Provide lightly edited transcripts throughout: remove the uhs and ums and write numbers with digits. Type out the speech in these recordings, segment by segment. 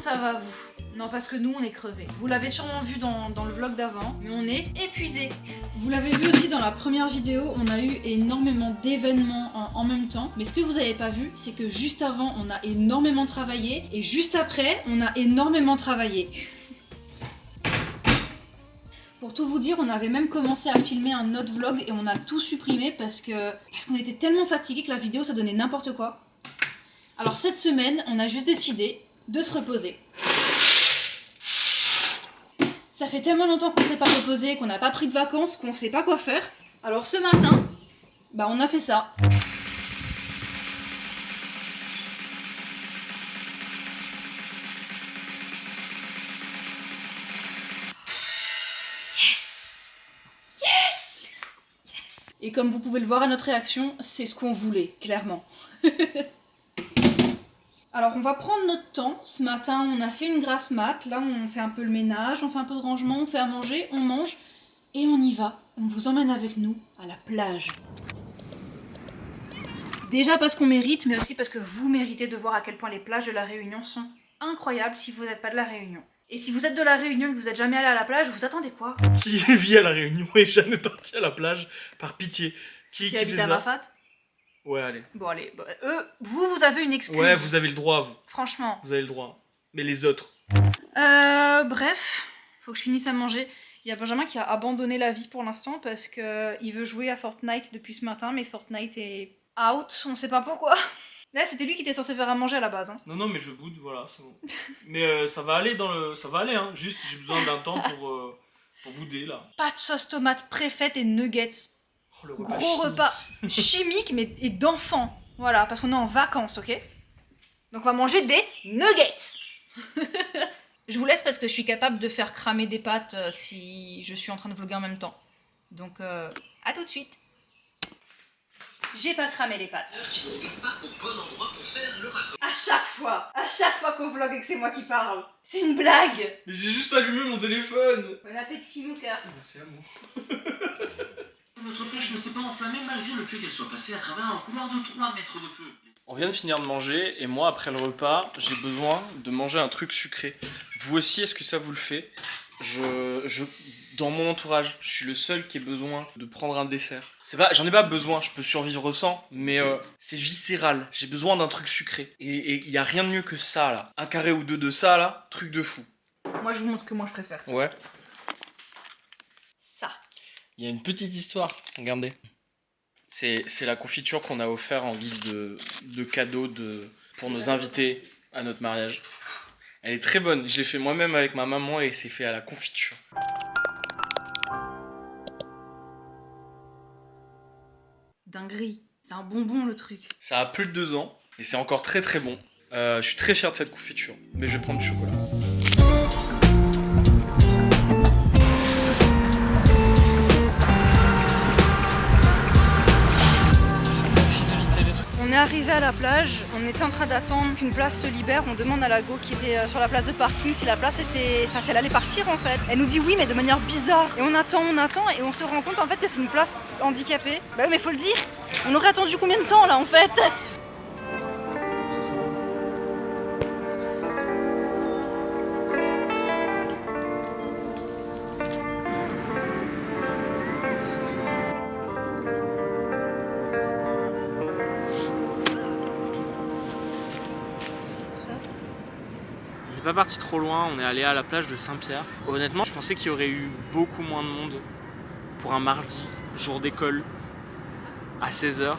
ça va vous? Non, parce que nous on est crevés. Vous l'avez sûrement vu dans le vlog d'avant, mais on est épuisés. Vous l'avez vu aussi dans la première vidéo, on a eu énormément d'événements en même temps. Mais ce que vous avez pas vu, c'est que juste avant on a énormément travaillé et juste après on a énormément travaillé. Pour tout vous dire, on avait même commencé à filmer un autre vlog et on a tout supprimé parce qu'on était tellement fatigués que la vidéo ça donnait n'importe quoi. Alors cette semaine, on a juste décidé de se reposer. Ça fait tellement longtemps qu'on s'est pas reposé, qu'on n'a pas pris de vacances, qu'on sait pas quoi faire. Alors ce matin, bah on a fait ça. Et comme vous pouvez le voir à notre réaction, c'est ce qu'on voulait, clairement. Alors on va prendre notre temps. Ce matin, on a fait une grasse mat. Là, on fait un peu le ménage, on fait un peu de rangement, on fait à manger, on mange. Et on y va. On vous emmène avec nous à la plage. Déjà parce qu'on mérite, mais aussi parce que vous méritez de voir à quel point les plages de La Réunion sont incroyables si vous n'êtes pas de La Réunion. Et si vous êtes de La Réunion et que vous n'êtes jamais allé à la plage, vous attendez quoi? Qui vit à La Réunion et jamais parti à la plage, par pitié. Qui habite à Rafat? Ouais, allez. Bon, allez. Vous avez une excuse. Ouais, vous avez le droit, vous. Franchement. Vous avez le droit. Mais les autres. Bref, faut que je finisse à manger. Il y a Benjamin qui a abandonné la vie pour l'instant parce qu'il veut jouer à Fortnite depuis ce matin, mais Fortnite est out, on sait pas pourquoi. Là, c'était lui qui était censé faire à manger à la base. Hein. Non, mais je boude, voilà, c'est bon. Mais ça va aller ça va aller, hein. Juste, j'ai besoin d'un temps pour bouder, là. Pâte sauce tomate préfète et nuggets. Oh, le repas Gros chimique. repas chimique, mais et d'enfants. Voilà, parce qu'on est en vacances, ok? Donc on va manger des nuggets. Je vous laisse parce que je suis capable de faire cramer des pâtes si je suis en train de vlogger en même temps. Donc à tout de suite. J'ai pas cramé les pâtes. À chaque fois qu'on vlog et que c'est moi qui parle. C'est une blague. Mais j'ai juste allumé mon téléphone. Bon appétit mon cœur. Merci à moi. Notre flèche ne s'est pas enflammée malgré le fait qu'elle soit passée à travers un couloir de 3 mètres de feu. On vient de finir de manger et moi, après le repas, j'ai besoin de manger un truc sucré. Vous aussi, est-ce que ça vous le fait? Dans mon entourage, je suis le seul qui ait besoin de prendre un dessert. J'en ai pas besoin, je peux survivre sans, mais c'est viscéral. J'ai besoin d'un truc sucré. Et il y a rien de mieux que ça, là. Un carré ou deux de ça, là, truc de fou. Moi je vous montre ce que moi je préfère. Ouais. Ça. Il y a une petite histoire, regardez. C'est la confiture qu'on a offert en guise de cadeau pour nos invités à notre mariage. Elle est très bonne, je l'ai fait moi-même avec ma maman et c'est fait à la confiture. Dinguerie, c'est un bonbon le truc. Ça a plus de 2 ans et c'est encore très très bon. Je suis très fier de cette confiture, mais je vais prendre du chocolat. On est arrivé à la plage, on était en train d'attendre qu'une place se libère, on demande à la go qui était sur la place de parking si la place était... Enfin si elle allait partir en fait. Elle nous dit oui mais de manière bizarre. Et on attend et on se rend compte en fait que c'est une place handicapée. Bah oui mais faut le dire, on aurait attendu combien de temps là en fait? On n'est pas parti trop loin, on est allé à la plage de Saint-Pierre. Honnêtement, je pensais qu'il y aurait eu beaucoup moins de monde pour un mardi, jour d'école, à 16h.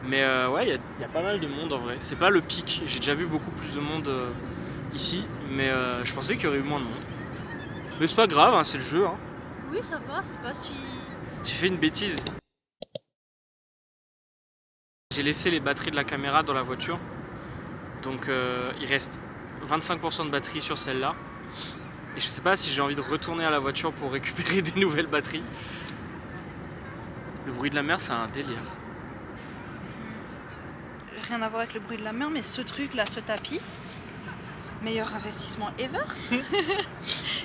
Mais ouais, il y a pas mal de monde en vrai. C'est pas le pic, j'ai déjà vu beaucoup plus de monde ici, mais je pensais qu'il y aurait eu moins de monde. Mais c'est pas grave, hein, c'est le jeu. Hein. Oui ça va, c'est pas si... J'ai fait une bêtise. J'ai laissé les batteries de la caméra dans la voiture. Donc il reste 25% de batterie sur celle-là. Et je sais pas si j'ai envie de retourner à la voiture pour récupérer des nouvelles batteries. Le bruit de la mer, c'est un délire. Rien à voir avec le bruit de la mer, mais ce truc là, ce tapis, meilleur investissement ever.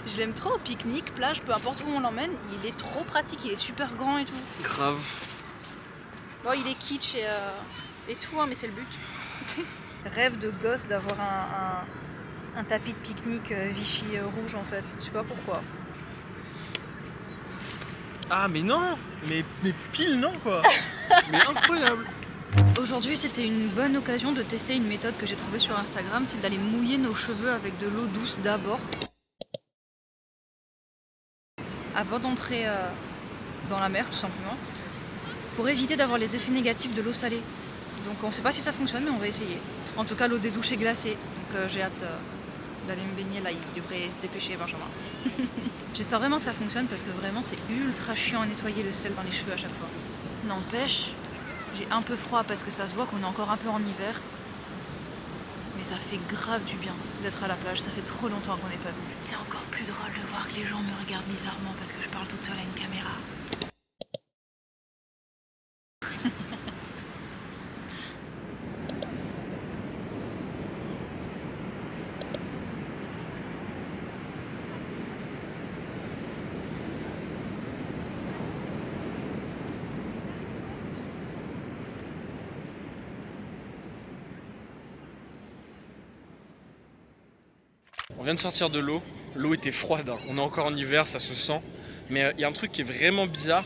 Je l'aime trop, pique-nique, plage, peu importe où on l'emmène, il est trop pratique, il est super grand et tout. Grave. Bon, il est kitsch et tout, hein, mais c'est le but. Rêve de gosse d'avoir un tapis de pique-nique Vichy rouge en fait. Je sais pas pourquoi. Ah mais non, mais pile non quoi. Mais incroyable. Aujourd'hui, c'était une bonne occasion de tester une méthode que j'ai trouvée sur Instagram, c'est d'aller mouiller nos cheveux avec de l'eau douce d'abord. Avant d'entrer dans la mer tout simplement, pour éviter d'avoir les effets négatifs de l'eau salée. Donc on sait pas si ça fonctionne, mais on va essayer. En tout cas, l'eau des douches est glacée, donc j'ai hâte d'aller me baigner là, il devrait se dépêcher Benjamin. J'espère vraiment que ça fonctionne parce que vraiment c'est ultra chiant à nettoyer le sel dans les cheveux à chaque fois. N'empêche, j'ai un peu froid parce que ça se voit qu'on est encore un peu en hiver. Mais ça fait grave du bien d'être à la plage, ça fait trop longtemps qu'on n'est pas venu. C'est encore plus drôle de voir que les gens me regardent bizarrement parce que je parle toute seule à une caméra. On vient de sortir de l'eau. L'eau était froide, hein. On est encore en hiver, ça se sent. Mais il y a un truc qui est vraiment bizarre.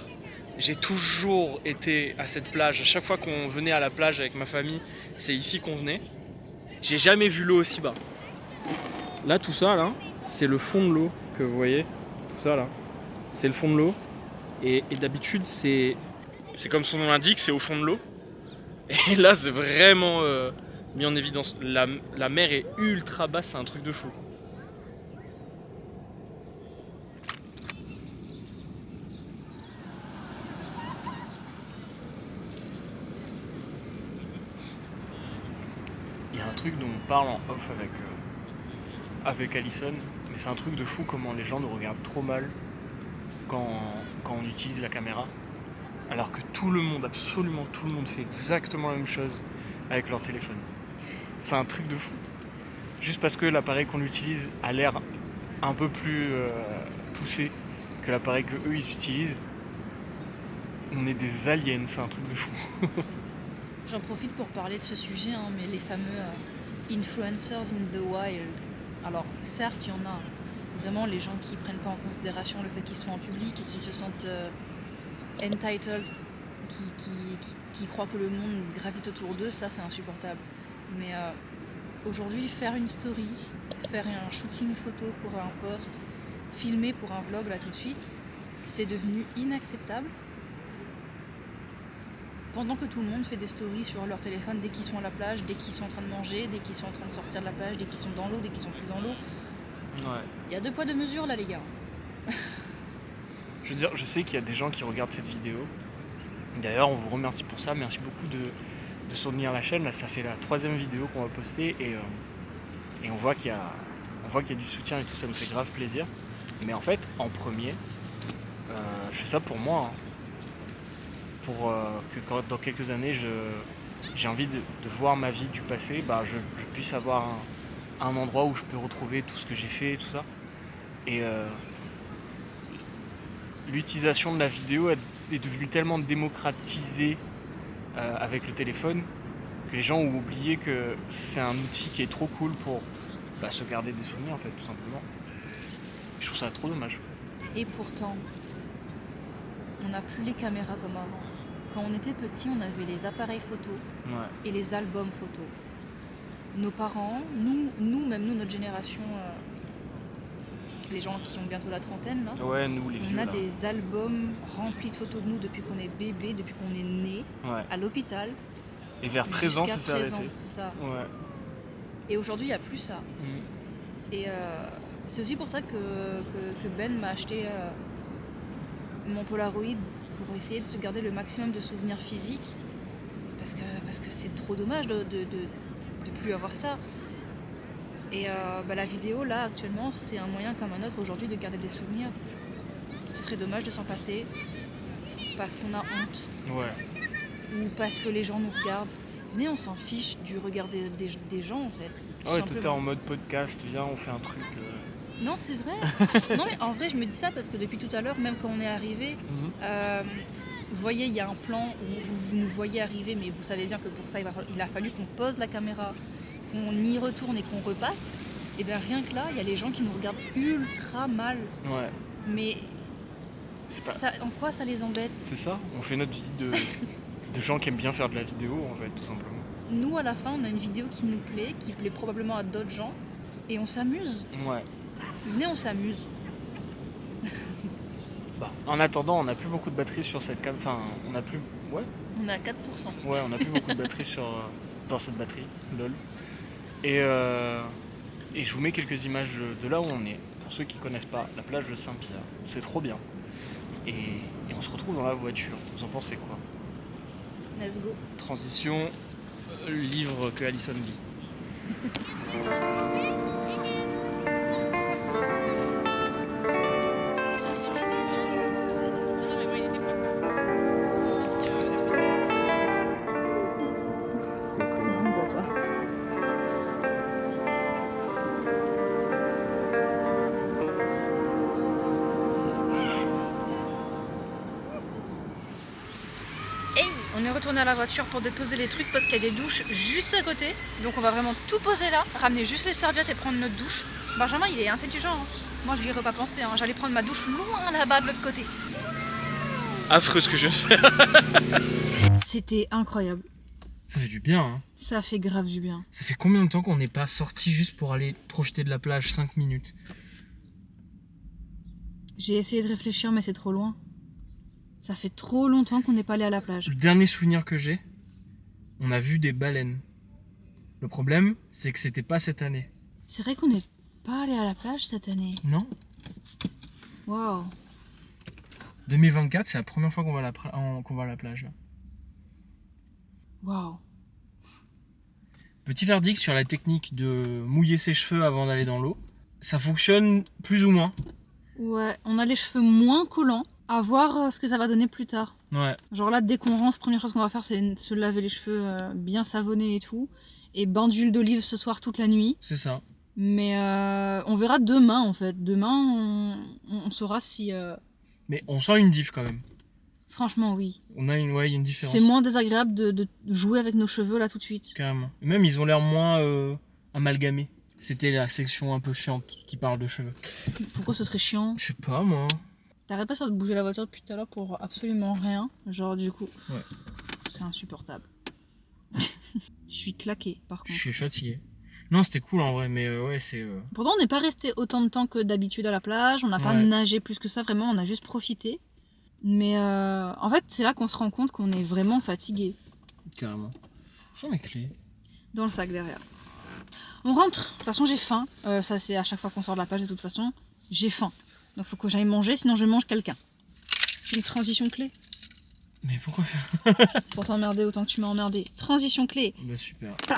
J'ai toujours été à cette plage. À chaque fois qu'on venait à la plage avec ma famille, c'est ici qu'on venait. J'ai jamais vu l'eau aussi bas. Là, tout ça, là, c'est le fond de l'eau que vous voyez. Tout ça, là, c'est le fond de l'eau. Et d'habitude, c'est comme son nom l'indique, c'est au fond de l'eau. Et là, c'est vraiment mis en évidence. La mer est ultra basse, c'est un truc de fou. Il y a un truc dont on parle en off avec Alison, mais c'est un truc de fou comment les gens nous regardent trop mal quand on utilise la caméra, alors que tout le monde, absolument tout le monde fait exactement la même chose avec leur téléphone. C'est un truc de fou. Juste parce que l'appareil qu'on utilise a l'air un peu plus poussé que l'appareil que eux ils utilisent, on est des aliens, c'est un truc de fou. J'en profite pour parler de ce sujet, hein, mais les fameux influencers in the wild. Alors, certes, il y en a vraiment les gens qui prennent pas en considération le fait qu'ils soient en public et qui se sentent entitled, qui croient que le monde gravite autour d'eux, ça c'est insupportable. Mais aujourd'hui, faire une story, faire un shooting photo pour un post, filmer pour un vlog là tout de suite, c'est devenu inacceptable. Pendant que tout le monde fait des stories sur leur téléphone dès qu'ils sont à la plage, dès qu'ils sont en train de manger, dès qu'ils sont en train de sortir de la plage, dès qu'ils sont dans l'eau, dès qu'ils sont plus dans l'eau. Ouais. Il y a 2 poids 2 mesures là les gars. Je veux dire, je sais qu'il y a des gens qui regardent cette vidéo. D'ailleurs, on vous remercie pour ça. Merci beaucoup de soutenir la chaîne. Là, ça fait la 3e vidéo qu'on va poster et on voit qu'il y a du soutien et tout, ça nous fait grave plaisir. Mais en fait, en premier, je fais ça pour moi. Hein. Pour que dans quelques années, j'ai envie de voir ma vie du passé, je puisse avoir un endroit où je peux retrouver tout ce que j'ai fait et tout ça. Et l'utilisation de la vidéo est devenue tellement démocratisée avec le téléphone que les gens ont oublié que c'est un outil qui est trop cool pour se garder des souvenirs en fait, tout simplement. Je trouve ça trop dommage. Et pourtant, on n'a plus les caméras comme avant. Quand on était petit, on avait les appareils photos et les albums photos. Nos parents, nous, notre génération, les gens qui ont bientôt la trentaine, là, ouais, nous, les vieux, on a là. des albums remplis de photos de nous depuis qu'on est bébé, depuis qu'on est né, à l'hôpital. Et vers 13 ans, jusqu'à ça s'est 13 arrêté. ans, c'est ça. Ouais. Et aujourd'hui, il n'y a plus ça. Et c'est aussi pour ça que Ben m'a acheté mon Polaroid pour essayer de se garder le maximum de souvenirs physiques. Parce que c'est trop dommage de plus avoir ça. Et la vidéo, là, actuellement, c'est un moyen comme un autre aujourd'hui de garder des souvenirs. Ce serait dommage de s'en passer parce qu'on a honte. Ouais. Ou parce que les gens nous regardent. Venez, on s'en fiche du regard des gens, en fait. Ouais, t'étais en mode podcast, viens, on fait un truc. Non, c'est vrai. Non, mais en vrai, je me dis ça parce que depuis tout à l'heure, même quand on est arrivé, vous voyez, il y a un plan où vous nous voyez arriver, mais vous savez bien que pour ça, il a fallu qu'on pose la caméra, qu'on y retourne et qu'on repasse. Et bien rien que là, il y a les gens qui nous regardent ultra mal. Ouais. Mais C'est pas... ça, en quoi ça les embête? C'est ça, on fait notre vie de gens qui aiment bien faire de la vidéo, en fait, tout simplement. Nous, à la fin, on a une vidéo qui nous plaît, qui plaît probablement à d'autres gens, et on s'amuse. Ouais. Venez, on s'amuse. Bah, en attendant, on n'a plus beaucoup de batterie sur cette cam. Enfin, on a plus... Ouais. On est à 4%. Ouais, on n'a plus beaucoup de batterie dans cette batterie, lol. Et je vous mets quelques images de là où on est. Pour ceux qui connaissent pas, la plage de Saint-Pierre, c'est trop bien. Et on se retrouve dans la voiture. Vous en pensez quoi? Let's go. Transition, livre que Alison lit. On est retourné à la voiture pour déposer les trucs parce qu'il y a des douches juste à côté. Donc on va vraiment tout poser là, ramener juste les serviettes et prendre notre douche. Benjamin, il est intelligent. Hein. Moi, je n'y aurais pas pensé. Hein. J'allais prendre ma douche loin là-bas de l'autre côté. Affreux ce que je viens de faire. C'était incroyable. Ça fait du bien, hein. Ça fait grave du bien. Ça fait combien de temps qu'on n'est pas sorti juste pour aller profiter de la plage? 5 minutes. J'ai essayé de réfléchir, mais c'est trop loin. Ça fait trop longtemps qu'on n'est pas allé à la plage. Le dernier souvenir que j'ai, on a vu des baleines. Le problème, c'est que c'était pas cette année. C'est vrai qu'on n'est pas allé à la plage cette année. Non. Waouh. 2024, c'est la première fois qu'on va à la plage. Là. Waouh. Petit verdict sur la technique de mouiller ses cheveux avant d'aller dans l'eau. Ça fonctionne plus ou moins. Ouais, on a les cheveux moins collants. À voir ce que ça va donner plus tard. Ouais. Genre là, dès qu'on rentre, première chose qu'on va faire, c'est se laver les cheveux bien savonnés et tout. Et bain d'huile d'olive ce soir toute la nuit. C'est ça. Mais on verra demain en fait. Demain, on saura si... Mais on sent une diff quand même. Franchement, oui. Il y a une différence. C'est moins désagréable de jouer avec nos cheveux là tout de suite. Carrément. Et même, ils ont l'air moins amalgamés. C'était la section un peu chiante qui parle de cheveux. Pourquoi ce serait chiant? Je sais pas, moi. T'arrêtes pas de bouger la voiture depuis tout à l'heure pour absolument rien. Genre du coup, ouais. C'est insupportable. Je suis claquée par contre. Je suis fatigué. Non, c'était cool en vrai, mais ouais, c'est... Pourtant, on n'est pas resté autant de temps que d'habitude à la plage. On n'a pas nagé plus que ça, vraiment. On a juste profité. Mais en fait, c'est là qu'on se rend compte qu'on est vraiment fatigué. Carrément. Où sont mes clés? Dans le sac derrière. On rentre. De toute façon, j'ai faim. Ça, c'est à chaque fois qu'on sort de la plage, de toute façon. J'ai faim. Donc faut que j'aille manger, sinon je mange quelqu'un. C'est une transition clé. Mais pourquoi faire? Pour t'emmerder autant que tu m'as emmerdé. Transition clé. Bah super. Ah.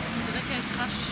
On dirait qu'elle crache.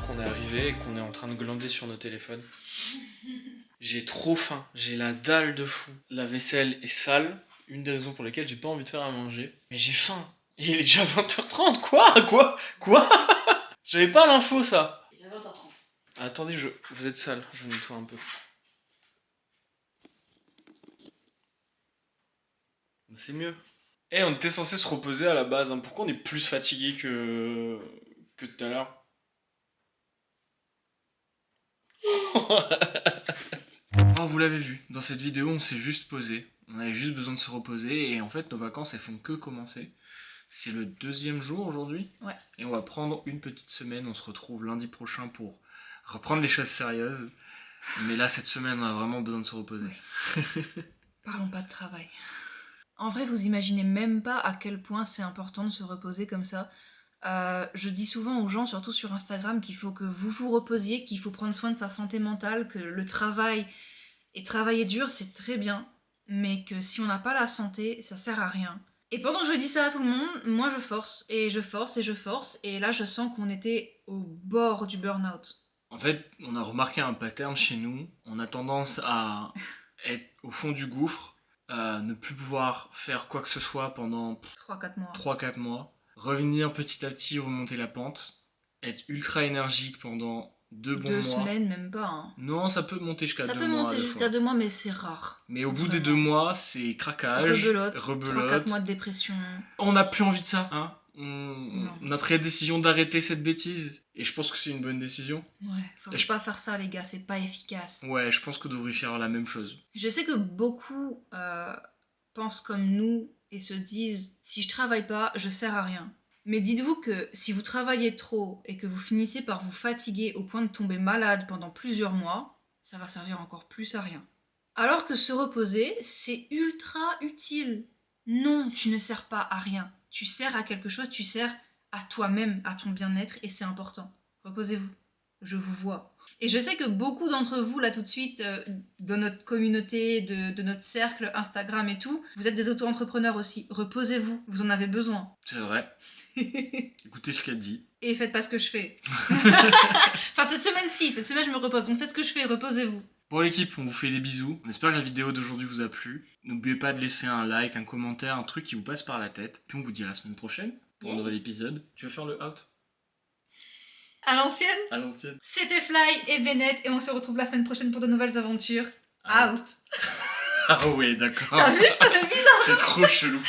Qu'on est arrivé et qu'on est en train de glander sur nos téléphones. J'ai trop faim, j'ai la dalle de fou. La vaisselle est sale, une des raisons pour lesquelles j'ai pas envie de faire à manger. Mais j'ai faim. Et il est déjà 20h30, Quoi J'avais pas l'info ça. Il est déjà 20h30. Attendez, vous êtes sale, je vous nettoie un peu. C'est mieux. Eh, on était censé se reposer à la base, hein. Pourquoi on est plus fatigué que tout à l'heure? Oh, vous l'avez vu, dans cette vidéo on s'est juste posé, on avait juste besoin de se reposer et en fait nos vacances elles font que commencer. C'est le 2e jour aujourd'hui. Ouais. Et on va prendre une petite semaine, on se retrouve lundi prochain pour reprendre les choses sérieuses. Mais là cette semaine on a vraiment besoin de se reposer. Parlons pas de travail. En vrai vous imaginez même pas à quel point c'est important de se reposer comme ça. Je dis souvent aux gens, surtout sur Instagram, qu'il faut que vous vous reposiez, qu'il faut prendre soin de sa santé mentale, que le travail Et travailler dur, c'est très bien, mais que si on n'a pas la santé, ça sert à rien. Et pendant que je dis ça à tout le monde, moi je force, et je force, et je force, et là je sens qu'on était au bord du burn-out. En fait, on a remarqué un pattern chez nous. On a tendance à être au fond du gouffre, à ne plus pouvoir faire quoi que ce soit pendant 3-4 mois. 3-4 mois, revenir petit à petit, remonter la pente, être ultra énergique pendant 2 bons 2 mois. semaines, même pas. Hein. Non, ça peut monter jusqu'à 2 Ça mois. peut monter des jusqu'à fois. 2 mois, mais c'est rare. Mais au bout des Vraiment. 2 mois, c'est craquage, Rebelote, rebelote. 3-4 mois de dépression. On n'a plus envie de ça, hein. Non. On a pris la décision d'arrêter cette bêtise. Et je pense que c'est une bonne décision. Ouais, faut Et je- pas faire ça les gars, c'est pas efficace. Ouais, je pense que vous devriez faire la même chose. Je sais que beaucoup pensent comme nous et se disent si je travaille pas, je sers à rien. Mais dites-vous que si vous travaillez trop et que vous finissez par vous fatiguer au point de tomber malade pendant plusieurs mois, ça va servir encore plus à rien. Alors que se reposer, c'est ultra utile. Non, tu ne sers pas à rien. Tu sers à quelque chose, tu sers à toi-même, à ton bien-être et c'est important. Reposez-vous. Je vous vois. Et je sais que beaucoup d'entre vous, là tout de suite, de notre communauté, de notre cercle Instagram et tout, vous êtes des auto-entrepreneurs aussi. Reposez-vous, vous en avez besoin. C'est vrai. Écoutez ce qu'elle dit. Et faites pas ce que je fais. Enfin, cette semaine je me repose, donc faites ce que je fais, reposez-vous. Bon l'équipe, on vous fait des bisous. On espère que la vidéo d'aujourd'hui vous a plu. N'oubliez pas de laisser un like, un commentaire, un truc qui vous passe par la tête. Puis on vous dit à la semaine prochaine pour un nouvel épisode. Tu veux faire le out? À l'ancienne, À l'ancienne. c'était Fly et Bennett, et on se retrouve la semaine prochaine pour de nouvelles aventures. Out. Ah ouais, d'accord. T'as vu, ça fait bizarre. C'est trop chelou.